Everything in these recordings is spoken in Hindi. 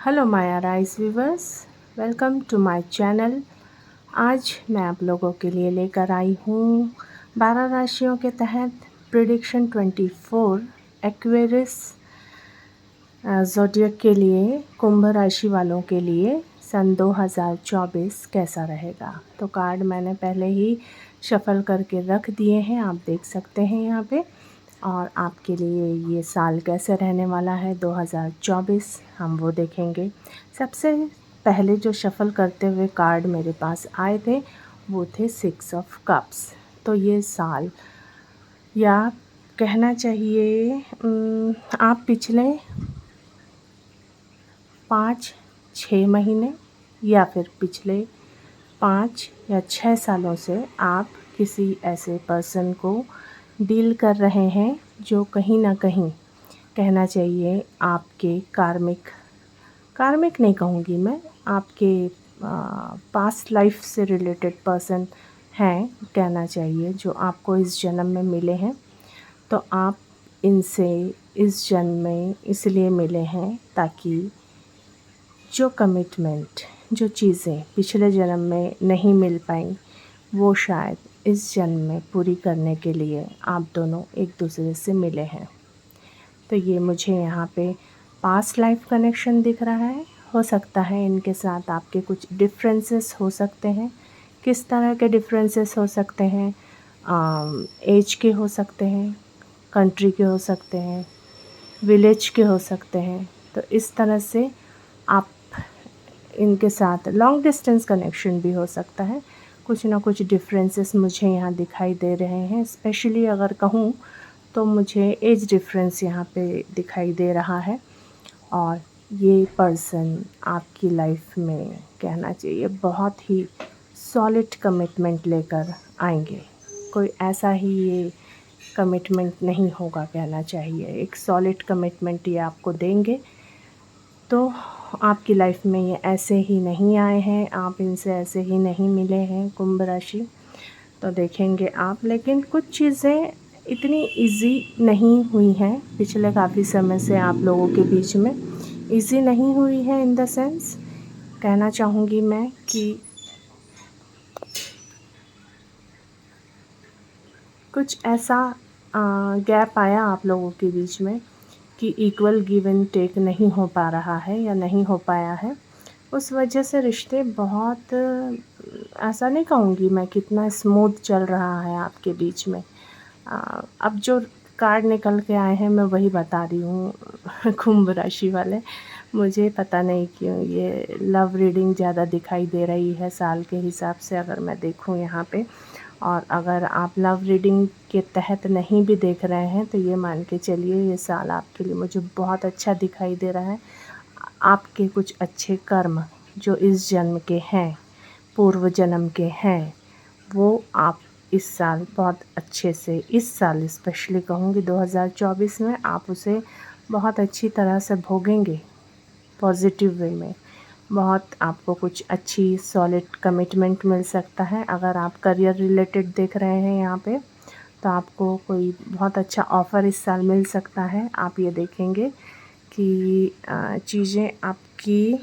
Hello Maya rice viewers, welcome to my channel. आज मैं आप लोगों के लिए लेकर आई हूँ 12 राशियों के तहत प्रिडिक्शन 24 एक्वेरियस ज़ोडिएक के लिए, कुंभ राशि वालों के लिए सन 2024 कैसा रहेगा। तो कार्ड मैंने पहले ही शफल करके रख दिए हैं, आप देख सकते हैं यहाँ पे। और आपके लिए ये साल कैसे रहने वाला है 2024, हम वो देखेंगे। सबसे पहले जो शफ़ल करते हुए कार्ड मेरे पास आए थे वो थे 6 ऑफ कप्स। तो ये साल, या कहना चाहिए आप पिछले 5-6 महीने या फिर पिछले 5 या 6 सालों से आप किसी ऐसे पर्सन को डील कर रहे हैं जो कहीं ना कहीं, कहना चाहिए, आपके कार्मिक नहीं कहूँगी मैं, आपके पास्ट लाइफ से रिलेटेड पर्सन हैं, कहना चाहिए, जो आपको इस जन्म में मिले हैं। तो आप इनसे इस जन्म में इसलिए मिले हैं ताकि जो कमिटमेंट, जो चीज़ें पिछले जन्म में नहीं मिल पाई, वो शायद इस जन्म में पूरी करने के लिए आप दोनों एक दूसरे से मिले हैं। तो ये मुझे यहाँ पे पास्ट लाइफ कनेक्शन दिख रहा है। हो सकता है इनके साथ आपके कुछ डिफरेंसेस हो सकते हैं। किस तरह के डिफरेंसेस हो सकते हैं? एज के हो सकते हैं, कंट्री के हो सकते हैं, विलेज के हो सकते हैं। तो इस तरह से आप इनके साथ लॉन्ग डिस्टेंस कनेक्शन भी हो सकता है। कुछ ना कुछ डिफरेंसेस मुझे यहाँ दिखाई दे रहे हैं। स्पेशली अगर कहूँ तो मुझे एज डिफरेंस यहाँ पे दिखाई दे रहा है। और ये पर्सन आपकी लाइफ में, कहना चाहिए, बहुत ही सॉलिड कमिटमेंट लेकर आएंगे। कोई ऐसा ही ये कमिटमेंट नहीं होगा, कहना चाहिए, एक सॉलिड कमिटमेंट ये आपको देंगे। तो आपकी लाइफ में ये ऐसे ही नहीं आए हैं, आप इनसे ऐसे ही नहीं मिले हैं कुंभ राशि। तो देखेंगे आप, लेकिन कुछ चीज़ें इतनी इजी नहीं हुई हैं पिछले काफ़ी समय से आप लोगों के बीच में। इजी नहीं हुई है इन द सेंस, कहना चाहूँगी मैं कि कुछ ऐसा गैप आया आप लोगों के बीच में कि इक्वल गिव एंड टेक नहीं हो पा रहा है या नहीं हो पाया है। उस वजह से रिश्ते बहुत, ऐसा नहीं कहूँगी मैं कितना स्मूथ चल रहा है आपके बीच में। अब जो कार्ड निकल के आए हैं मैं वही बता रही हूँ कुंभ राशि वाले। मुझे पता नहीं क्यों ये लव रीडिंग ज़्यादा दिखाई दे रही है साल के हिसाब से, अगर मैं देखूँ यहाँ पे। और अगर आप लव रीडिंग के तहत नहीं भी देख रहे हैं तो ये मान के चलिए ये साल आपके लिए मुझे बहुत अच्छा दिखाई दे रहा है। आपके कुछ अच्छे कर्म जो इस जन्म के हैं, पूर्व जन्म के हैं, वो आप इस साल बहुत अच्छे से, इस साल स्पेशली कहूँगी 2024 में, आप उसे बहुत अच्छी तरह से भोगेंगे पॉजिटिव वे में। बहुत आपको कुछ अच्छी सॉलिड कमिटमेंट मिल सकता है। अगर आप करियर रिलेटेड देख रहे हैं यहाँ पे तो आपको कोई बहुत अच्छा ऑफ़र इस साल मिल सकता है। आप ये देखेंगे कि चीज़ें आपकी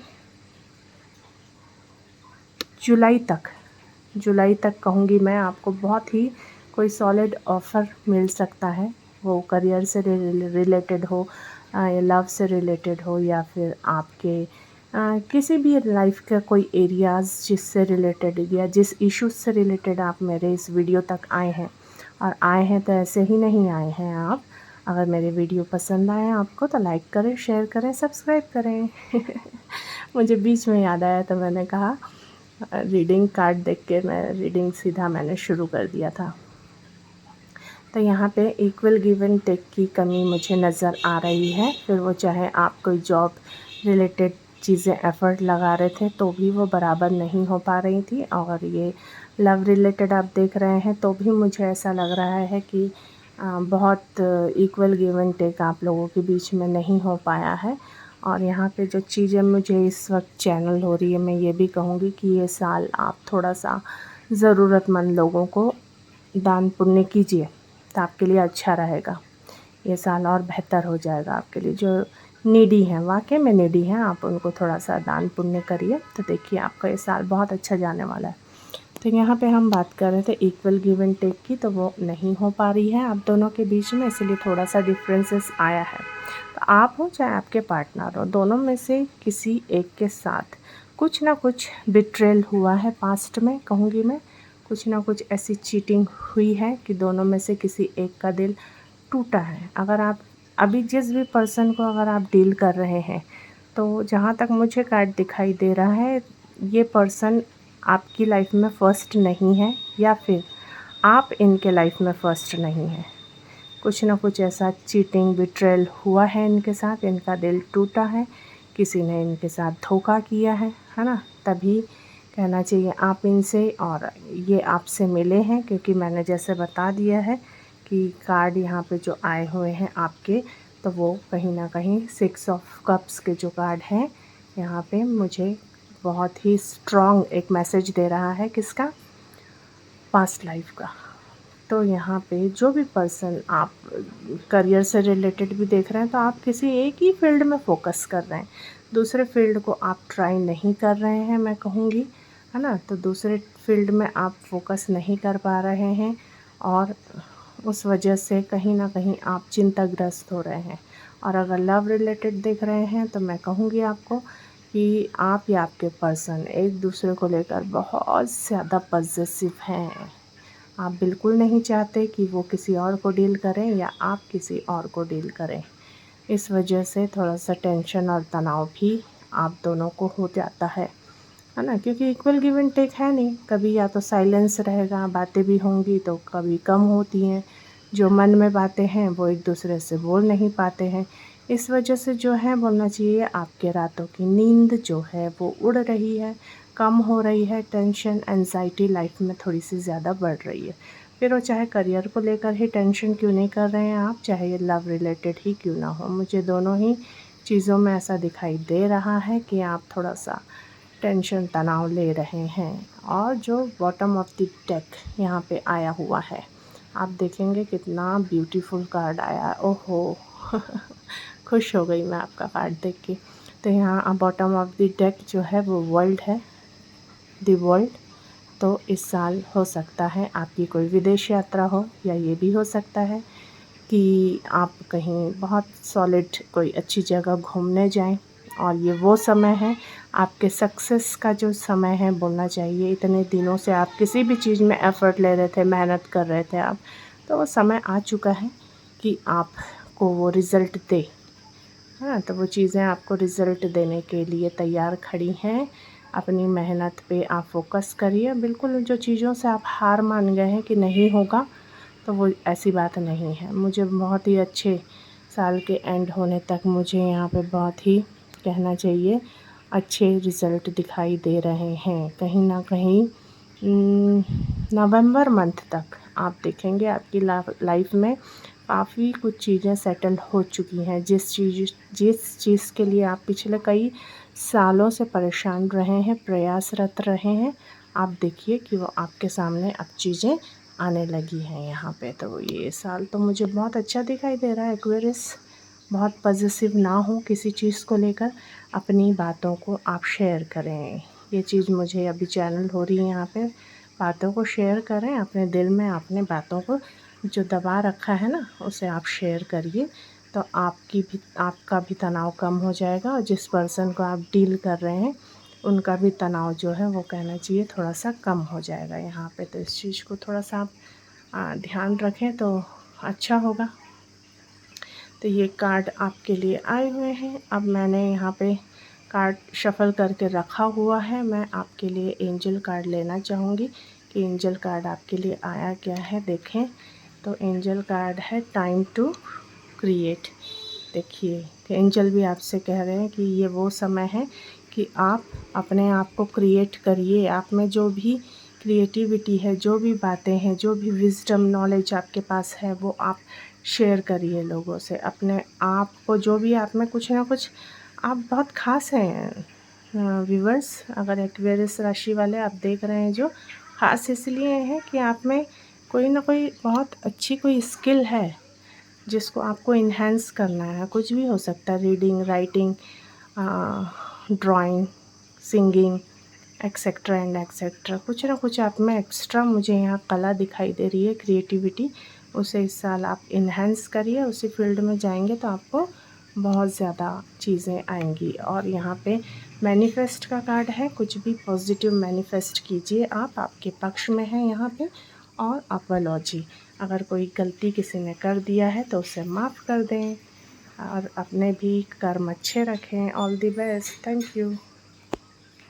जुलाई तक कहूँगी मैं, आपको बहुत ही कोई सॉलिड ऑफ़र मिल सकता है। वो करियर से रिलेटेड हो, या लव से रिलेटेड हो, या फिर आपके किसी भी लाइफ का कोई एरियाज़ जिससे रिलेटेड, या जिस इश्यूज़ से रिलेटेड आप मेरे इस वीडियो तक आए हैं। और आए हैं तो ऐसे ही नहीं आए हैं आप। अगर मेरे वीडियो पसंद आए आपको तो लाइक करें, शेयर करें, सब्सक्राइब करें मुझे बीच में याद आया तो मैंने कहा रीडिंग कार्ड देख के मैं रीडिंग सीधा मैंने शुरू कर दिया था। तो यहाँ पे इक्वल गिव एंड टेक की कमी मुझे नज़र आ रही है। फिर वो चाहे आप कोई जॉब रिलेटेड चीज़ें एफ़र्ट लगा रहे थे तो भी वो बराबर नहीं हो पा रही थी। और ये लव रिलेटेड आप देख रहे हैं तो भी मुझे ऐसा लग रहा है कि बहुत इक्वल गिव एंड टेक आप लोगों के बीच में नहीं हो पाया है। और यहाँ पे जो चीज़ें मुझे इस वक्त चैनल हो रही है, मैं ये भी कहूँगी कि ये साल आप थोड़ा सा ज़रूरतमंद लोगों को दान पुण्य कीजिए तो आपके लिए अच्छा रहेगा। ये साल और बेहतर हो जाएगा आपके लिए। जो नीडी हैं, वाक़ई में नीडी हैं, आप उनको थोड़ा-सा दान पुण्य करिए, तो देखिए आपका ये साल बहुत अच्छा जाने वाला है। तो यहाँ पे हम बात कर रहे थे इक्वल गिव एंड टेक की, तो वो नहीं हो पा रही है आप दोनों के बीच में, इसलिए थोड़ा-सा डिफरेंसेस आया है। तो आप हो चाहे आपके पार्टनर हो, दोनों में से किसी एक के साथ कुछ ना कुछ बिट्रेयल हुआ है पास्ट में, कहूँगी मैं। कुछ ना कुछ ऐसी चीटिंग हुई है कि दोनों में से किसी एक का दिल टूटा है। अगर आप अभी जिस भी पर्सन को अगर आप डील कर रहे हैं, तो जहाँ तक मुझे कार्ड दिखाई दे रहा है, ये पर्सन आपकी लाइफ में फ़र्स्ट नहीं है, या फिर आप इनके लाइफ में फ़र्स्ट नहीं हैं। कुछ ना कुछ ऐसा चीटिंग बिट्रेयल हुआ है इनके साथ, इनका दिल टूटा है, किसी ने इनके साथ धोखा किया है ना? तभी कहना चाहिए आप इनसे, और ये आपसे मिले हैं, क्योंकि मैंने जैसे बता दिया है कि कार्ड यहाँ पे जो आए हुए हैं आपके, तो वो कहीं ना कहीं 6 ऑफ कप्स के जो कार्ड हैं यहाँ पे मुझे बहुत ही स्ट्रॉन्ग एक मैसेज दे रहा है। किसका? पास्ट लाइफ का। तो यहाँ पे जो भी पर्सन आप करियर से रिलेटेड भी देख रहे हैं, तो आप किसी एक ही फील्ड में फ़ोकस कर रहे हैं, दूसरे फील्ड को आप ट्राई नहीं कर रहे हैं, मैं कहूँगी, है ना? तो दूसरे फील्ड में आप फ़ोकस नहीं कर पा रहे हैं, और उस वजह से कहीं ना कहीं आप चिंताग्रस्त हो रहे हैं। और अगर लव रिलेटेड देख रहे हैं, तो मैं कहूँगी आपको कि आप या आपके पर्सन एक दूसरे को लेकर बहुत ज़्यादा पॉसेसिव हैं। आप बिल्कुल नहीं चाहते कि वो किसी और को डील करें या आप किसी और को डील करें। इस वजह से थोड़ा-सा टेंशन और तनाव भी आप दोनों को हो जाता है ना? क्योंकि इक्वल गिव एंड टेक है नहीं, कभी या तो साइलेंस रहेगा, बातें भी होंगी तो कभी कम होती हैं। जो मन में बातें हैं वो एक दूसरे से बोल नहीं पाते हैं। इस वजह से जो है बोलना चाहिए, आपके रातों की नींद जो है वो उड़ रही है, कम हो रही है, टेंशन एंजाइटी लाइफ में थोड़ी-सी ज़्यादा बढ़ रही है। फिर वो चाहे करियर को लेकर ही टेंशन क्यों नहीं कर रहे हैं आप, चाहे ये लव रिलेटेड ही क्यों ना हो, मुझे दोनों ही चीज़ों में ऐसा दिखाई दे रहा है कि आप थोड़ा-सा टेंशन तनाव ले रहे हैं। और जो बॉटम ऑफ द डेक यहाँ पे आया हुआ है, आप देखेंगे कितना ब्यूटीफुल कार्ड आया, ओहो! खुश हो गई मैं आपका कार्ड देख के। तो यहाँ बॉटम ऑफ द डेक जो है वो वर्ल्ड है, द वर्ल्ड। तो इस साल हो सकता है आपकी कोई विदेश यात्रा हो, या ये भी हो सकता है कि आप कहीं बहुत सॉलिड कोई अच्छी जगह घूमने जाएं। और ये वो समय है आपके सक्सेस का, जो समय है बोलना चाहिए। इतने दिनों से आप किसी भी चीज़ में एफ़र्ट ले रहे थे, मेहनत कर रहे थे आप, तो वो समय आ चुका है कि आपको वो रिज़ल्ट दे। हाँ, तो वो चीज़ें आपको रिज़ल्ट देने के लिए तैयार खड़ी हैं। अपनी मेहनत पे आप फ़ोकस करिए। बिल्कुल जो चीज़ों से आप हार मान गए हैं कि नहीं होगा, तो वो ऐसी बात नहीं है। मुझे बहुत ही अच्छे साल के एंड होने तक मुझे यहाँ पे बहुत ही कहना चाहिए अच्छे रिज़ल्ट दिखाई दे रहे हैं। कहीं न कहीं नवंबर मंथ तक आप देखेंगे आपकी लाइफ में काफ़ी कुछ चीज़ें सेटल हो चुकी हैं। जिस चीज़ के लिए आप पिछले कई सालों से परेशान रहे हैं, प्रयासरत रहे हैं, आप देखिए कि वो आपके सामने अब चीज़ें आने लगी हैं यहाँ पे। तो ये साल तो मुझे बहुत अच्छा दिखाई दे रहा है एक्वेरियस। बहुत पॉसेसिव ना हो किसी चीज़ को लेकर, अपनी बातों को आप शेयर करें। ये चीज़ मुझे अभी चैनल हो रही है यहाँ पे। बातों को शेयर करें, अपने दिल में अपने बातों को जो दबा रखा है ना, उसे आप शेयर करिए, तो आपका भी तनाव कम हो जाएगा, और जिस पर्सन को आप डील कर रहे हैं उनका भी तनाव जो है वो कहना चाहिए थोड़ा-सा कम हो जाएगा यहाँ पे। तो इस चीज़ को थोड़ा-सा आप ध्यान रखें तो अच्छा होगा। तो ये कार्ड आपके लिए आए हुए हैं। अब मैंने यहाँ पे कार्ड शफ़ल करके रखा हुआ है। मैं आपके लिए एंजल कार्ड लेना चाहूँगी कि एंजल कार्ड आपके लिए आया क्या है, देखें। तो एंजल कार्ड है टाइम टू क्रिएट। देखिए कि एंजल भी आपसे कह रहे हैं कि ये वो समय है कि आप अपने आप को क्रिएट करिए। आप में जो भी क्रिएटिविटी है, जो भी बातें हैं, जो भी विज़डम नॉलेज आपके पास है, वो आप शेयर करिए लोगों से। अपने आप को, जो भी आप में कुछ ना कुछ, आप बहुत ख़ास हैं। व्यूअर्स, अगर एक्वेरियस राशि वाले आप देख रहे हैं, जो ख़ास इसलिए हैं कि आप में कोई ना कोई बहुत अच्छी कोई स्किल है, जिसको आपको इन्हेंस करना है, कुछ भी हो सकता है, reading, writing, drawing, singing, etcetera and etcetera. कुछ ना कुछ आप में एक्स्ट्रा मुझे यहाँ कला दिखाई दे रही है, क्रिएटिविटी, उसे इस साल आप इन्हेंस करिए, उसी फील्ड में जाएंगे तो आपको बहुत ज़्यादा चीज़ें आएंगी। और यहाँ पे मैनिफेस्ट का कार्ड है, कुछ भी पॉजिटिव मैनिफेस्ट कीजिए आप, आपके पक्ष में है यहाँ पे। और अपोलॉजी, अगर कोई गलती किसी ने कर दिया है तो उसे माफ़ कर दें और अपने भी कर्म अच्छे रखें। All the best, thank you.